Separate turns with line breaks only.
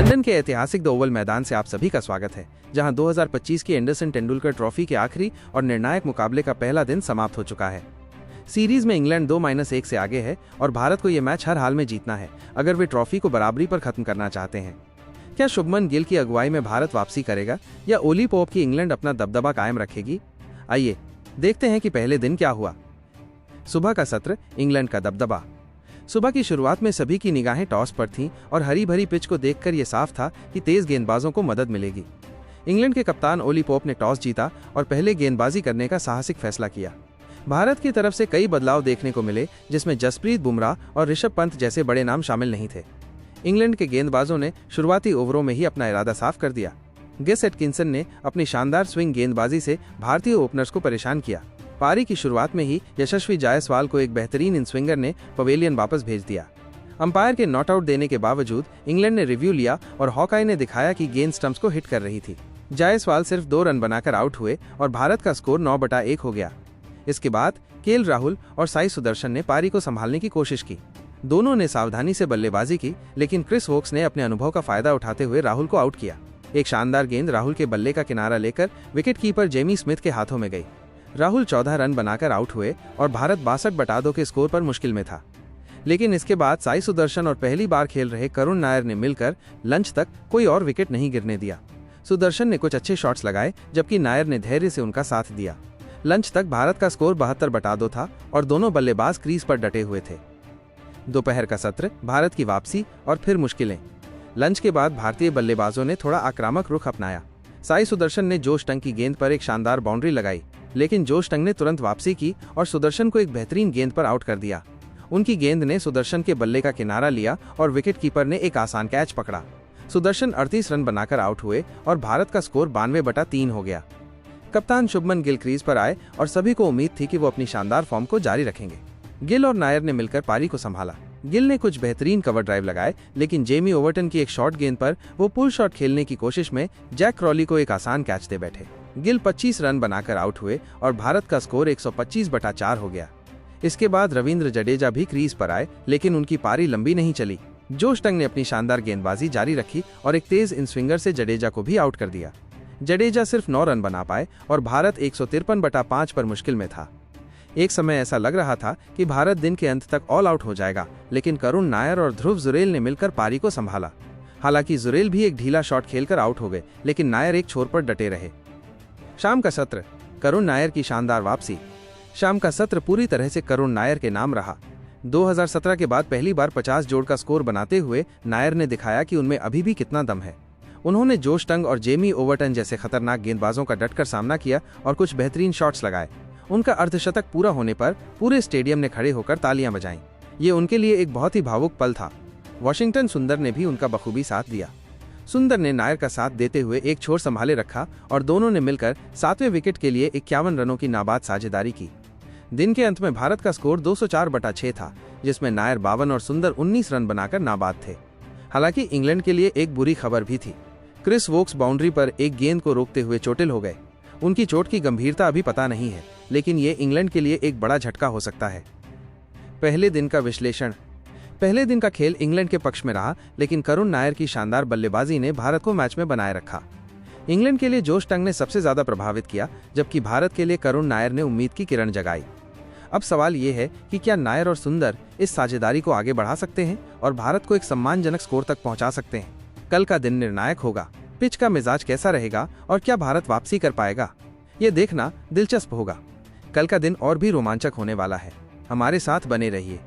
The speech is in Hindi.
लंदन के ऐतिहासिक द ओवल मैदान से आप सभी का स्वागत है, जहां 2025 की एंडरसन तेंदुलकर ट्रॉफी के आखिरी और निर्णायक मुकाबले का पहला दिन समाप्त हो चुका है। सीरीज में इंग्लैंड 2-1 से आगे है और भारत को यह मैच हर हाल में जीतना है अगर वे ट्रॉफी को बराबरी पर खत्म करना चाहते हैं। क्या शुभमन गिल की अगुवाई में भारत वापसी करेगा या ओली पोप की इंग्लैंड अपना दबदबा कायम रखेगी? आइए देखते हैं कि पहले दिन क्या हुआ। सुबह का सत्र, इंग्लैंड का दबदबा। सुबह की शुरुआत में सभी की निगाहें टॉस पर थीं और हरी भरी पिच को देखकर यह साफ था कि तेज गेंदबाजों को मदद मिलेगी। इंग्लैंड के कप्तान ओली पोप ने टॉस जीता और पहले गेंदबाजी करने का साहसिक फैसला किया। भारत की तरफ से कई बदलाव देखने को मिले, जिसमें जसप्रीत बुमराह और ऋषभ पंत जैसे बड़े नाम शामिल नहीं थे। इंग्लैंड के गेंदबाजों ने शुरुआती ओवरों में ही अपना इरादा साफ कर दिया। गेस एटकिंसन ने अपनी शानदार स्विंग गेंदबाजी से भारतीय ओपनर्स को परेशान किया। पारी की शुरुआत में ही यशस्वी जायसवाल को एक बेहतरीन इन स्विंगर ने पवेलियन वापस भेज दिया। अंपायर के नॉट आउट देने के बावजूद इंग्लैंड ने रिव्यू लिया और हॉकाई ने दिखाया कि गेंद स्टंप्स को हिट कर रही थी। जायसवाल सिर्फ 2 रन बनाकर आउट हुए और भारत का स्कोर 9/1 हो गया। इसके बाद केएल राहुल और साई सुदर्शन ने पारी को संभालने की कोशिश की। दोनों ने सावधानी से बल्लेबाजी की, लेकिन क्रिस वोक्स ने अपने अनुभव का फायदा उठाते हुए राहुल को आउट किया। एक शानदार गेंद राहुल के बल्ले का किनारा लेकर विकेटकीपर जेमी स्मिथ के हाथों में गई। राहुल 14 रन बनाकर आउट हुए और भारत 62/2 के स्कोर पर मुश्किल में था। लेकिन इसके बाद साई सुदर्शन और पहली बार खेल रहे करुण नायर ने मिलकर लंच तक कोई और विकेट नहीं गिरने दिया। सुदर्शन ने कुछ अच्छे शॉट्स लगाए, जबकि नायर ने धैर्य से उनका साथ दिया। लंच तक भारत का स्कोर 72/2 था और दोनों बल्लेबाज क्रीज पर डटे हुए थे। दोपहर का सत्र, भारत की वापसी और फिर मुश्किलें। लंच के बाद भारतीय बल्लेबाजों ने थोड़ा आक्रामक रुख अपनाया। साई सुदर्शन ने जोश टंग की गेंद पर एक शानदार बाउंड्री लगाई, लेकिन जोश टंग ने तुरंत वापसी की और सुदर्शन को एक बेहतरीन गेंद पर आउट कर दिया। उनकी गेंद ने सुदर्शन के बल्ले का किनारा लिया और विकेटकीपर ने एक आसान कैच पकड़ा। सुदर्शन 38 रन बनाकर आउट हुए और भारत का स्कोर 92/3 हो गया। कप्तान शुभमन गिल क्रीज पर आए और सभी को उम्मीद थी कि वो अपनी शानदार फॉर्म को जारी रखेंगे। गिल और नायर ने मिलकर पारी को संभाला। गिल ने कुछ बेहतरीन कवर ड्राइव लगाए, लेकिन जेमी ओवर्टन की एक शॉर्ट गेंद पर वो पुल शॉट खेलने की कोशिश में जैक क्रॉली को एक आसान कैच दे बैठे। गिल 25 रन बनाकर आउट हुए और भारत का स्कोर 125/4 हो गया। इसके बाद रविंद्र जडेजा भी क्रीज पर आए, लेकिन उनकी पारी लंबी नहीं चली। जोश टंग ने अपनी शानदार गेंदबाजी जारी रखी और एक तेज इन स्विंगर से जडेजा को भी आउट कर दिया। जडेजा सिर्फ 9 रन बना पाए और भारत 153/5 पर मुश्किल में था। एक समय ऐसा लग रहा था कि भारत दिन के अंत तक ऑल आउट हो जाएगा, लेकिन करुण नायर और ध्रुव जुरेल ने मिलकर पारी को संभाला। हालांकि जुरेल भी एक ढीला शॉट खेलकर आउट हो गए, लेकिन नायर एक छोर पर डटे रहे। शाम का सत्र, करुण नायर की शानदार वापसी। शाम का सत्र पूरी तरह से करुण नायर के नाम रहा। 2017 के बाद पहली बार 50 जोड़ का स्कोर बनाते हुए नायर ने दिखाया कि उनमें अभी भी कितना दम है। उन्होंने जोश टंग और जेमी ओवर्टन जैसे खतरनाक गेंदबाजों का डटकर सामना किया और कुछ बेहतरीन शॉट्स लगाए। उनका अर्धशतक पूरा होने पर पूरे स्टेडियम ने खड़े होकर तालियां बजाईं। ये उनके लिए एक बहुत ही भावुक पल था। वॉशिंगटन सुंदर ने भी उनका बखूबी साथ दिया। सुंदर ने नायर का साथ देते हुए एक छोर संभाले रखा और दोनों ने मिलकर 7वें विकेट के लिए 51 रनों की नाबाद साझेदारी की। दिन के अंत में भारत का स्कोर 204/6 था, जिसमें नायर 52 और सुंदर 19 रन बनाकर नाबाद थे। हालांकि इंग्लैंड के लिए एक बुरी खबर भी थी। क्रिस वोक्स बाउंड्री पर एक गेंद को रोकते हुए चोटिल हो गए। उनकी चोट की गंभीरता अभी पता नहीं है, लेकिन ये इंग्लैंड के लिए एक बड़ा झटका हो सकता है। पहले दिन का विश्लेषण। पहले दिन का खेल इंग्लैंड के पक्ष में रहा, लेकिन करुण नायर की शानदार बल्लेबाजी ने भारत को मैच में बनाए रखा। इंग्लैंड के लिए जोश टंग ने सबसे ज्यादा प्रभावित किया, जबकि भारत के लिए करुण नायर ने उम्मीद की किरण जगाई। अब सवाल ये है कि क्या नायर और सुंदर इस साझेदारी को आगे बढ़ा सकते हैं और भारत को एक सम्मानजनक स्कोर तक पहुंचा सकते हैं? कल का दिन निर्णायक होगा। पिच का मिजाज कैसा रहेगा और क्या भारत वापसी कर पाएगा, ये देखना दिलचस्प होगा। कल का दिन और भी रोमांचक होने वाला है। हमारे साथ बने रहिए।